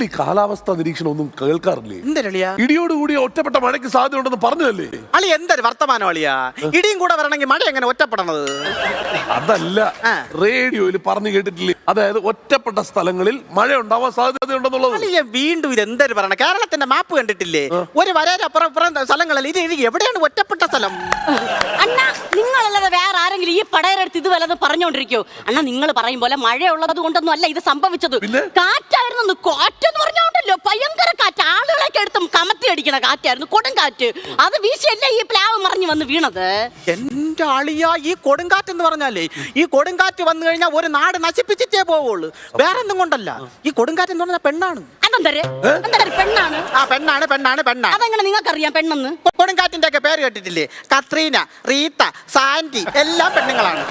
ഈ കാലാവസ്ഥ നിരീക്ഷണം ഒന്നും കേൾക്കാറില്ലേ? എന്തരളിയാ? ഇടിയോടുകൂടി ഒറ്റപ്പെട്ട മഴയ്ക്ക് സാധ്യത ഉണ്ടെന്ന് പറഞ്ഞതല്ലേ? അളി എന്തൊരു വർത്തമാനം അളിയാ? ഇടിയും കൂടെ വരണമെങ്കിൽ മഴ എങ്ങനെ ഒറ്റപ്പെടണത്? അതല്ല, റേഡിയോയിൽ പറഞ്ഞു കേട്ടിട്ടില്ലേ? അതായത് ഒറ്റപ്പെട്ട സ്ഥലങ്ങളിൽ മഴ ഉണ്ടാവാൻ സാധ്യതയുണ്ടെന്നുള്ളത്. അളിയ വീണ്ടും ഇത് എന്തൊരു പറയണ? കേരളത്തിന്റെ മാപ്പ് കണ്ടിട്ടില്ലേ? ഒരു വരേരപ്പുറം സ്ഥലങ്ങളിൽ ഇത് എവിടെയാണ് ഒറ്റപ്പെട്ട സ്ഥലം? അണ്ണ നിങ്ങളല്ലാതെ വേറെ ആരെങ്കിലും ഈ പടയരെടുത്ത് ഇത് വല്ലതും പറഞ്ഞോണ്ടിരിക്കോ? അണ്ണ നിങ്ങൾ പറയും പോലെ മഴയുള്ളത് കൊണ്ടൊന്നും അല്ല ഇത് സംഭവിച്ചത്. കാറ്റായിരുന്നു. കാറ്റെന്ന് പറഞ്ഞോണ്ടല്ലോ, ഭയങ്കര കാറ്റ്. ആളുകളൊക്കെ എടുത്തും കമത്തി അടിക്കണ കാറ്റായിരുന്നു, കൊടുങ്കാറ്റ്. അത് വീശിയല്ലേ ഈ പ്ലാവ് മറിഞ്ഞു വന്ന് വീണത്. എന്റെ അളിയ, ഈ കൊടുങ്കാറ്റ് എന്ന് പറഞ്ഞാലേ, ഈ കൊടുങ്കാറ്റ് വന്നു കഴിഞ്ഞാൽ ഒരു നാട് നശിപ്പിച്ചിട്ടേ പോവുള്ളൂ, വേറെ ഒന്നും കൊണ്ടല്ല. ഈ കൊടുങ്കാറ്റ് എന്ന് പറഞ്ഞാൽ പെണ്ണാണ്. പെണ്ണാണ്. ആ പെണ്ണാണ് പെണ്ണാണ് പെണ്ണാണ്. അതെങ്ങനെ നിങ്ങൾക്കറിയാം പെണ്ണെന്ന്? കൊടുങ്കാറ്റിന്റെ ഒക്കെ പേര് കേട്ടിട്ടില്ലേ? കത്രീന, റീത്ത, സാൻഡി എല്ലാം പെണ്ണുങ്ങളാണ്.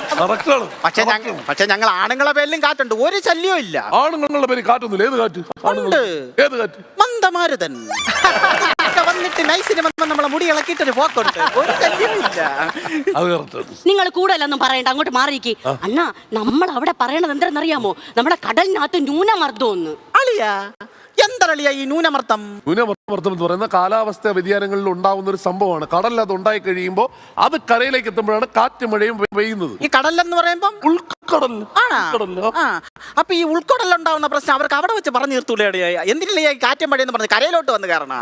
പക്ഷെ ഞങ്ങൾ ആണുങ്ങളെ പേരിലും കാറ്റുണ്ട്, ഒരു ശല്യവും ഇല്ല. ആണുങ്ങളുടെ പേര് കാറ്റൊന്നുമില്ല. ഏത് കാറ്റ്? ഏത് കാറ്റ്? മന്ദമാരുതൻ വന്നിട്ട് നൈസിന് വന്ന് നമ്മളെ മുടി ഇളക്കിയിട്ടൊരു പോക്കുണ്ട്, ഒരു ശല്യവും ഇല്ല. നിങ്ങൾ കൂടുതലൊന്നും പറയണ്ട, അങ്ങോട്ട് മാറിയിക്ക്. അണ്ണാ, നമ്മൾ അവിടെ പറയണത് എന്താണെന്നറിയാമോ? നമ്മുടെ കടലിനകത്ത് ന്യൂനമർദ്ദം. അളിയാ, എന്തളിയാ ഈ ന്യൂനമർദ്ദം? ന്യൂനമർദ്ദം എന്ന് പറയുന്ന കാലാവസ്ഥ വ്യതിയാനങ്ങളിൽ ഉണ്ടാവുന്ന ഒരു സംഭവമാണ്. കടലിൽ അത് ഉണ്ടായി കഴിയുമ്പോൾ അത് കരയിലേക്ക് എത്തുമ്പോഴാണ് കാറ്റ് മഴയും പെയ്യുന്നത്. ഈ കടലെന്ന് പറയുമ്പോൾ ഉൾക്കടൽ. അപ്പൊ ഈ ഉൾക്കടലുണ്ടാവുന്ന പ്രശ്നം അവർക്ക് അവിടെ വെച്ച് പറഞ്ഞു തീർത്തൂലേ? എന്തിനല്ലേ കാറ്റും മഴയെന്ന് പറഞ്ഞ് കരയിലോട്ട് വന്ന് കയറണ?